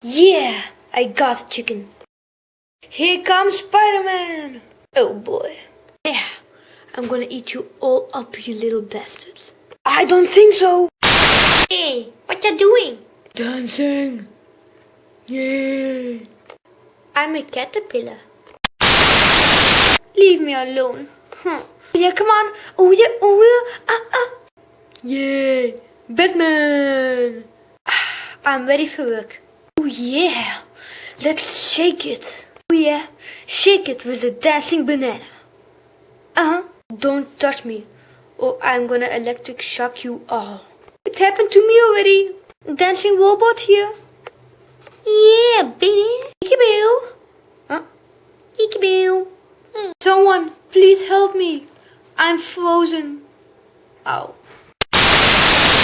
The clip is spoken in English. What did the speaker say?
Yeah, I got a chicken. Here comes Spider-Man. Oh boy. Yeah, I'm gonna eat you all up, you little bastards. I don't think so. Hey, what you doing? Dancing. Yay. I'm a caterpillar. Leave me alone. Oh yeah, come on. Oh yeah. Yay. Batman. I'm ready for work. Oh yeah. Let's shake it. Oh yeah. Shake it with a dancing banana. Don't touch me, or I'm gonna electric shock you all. It happened to me already. Dancing robot here. Yeah, baby. Peekaboo. Huh? Peekaboo. Someone, please help me. I'm frozen. Ow.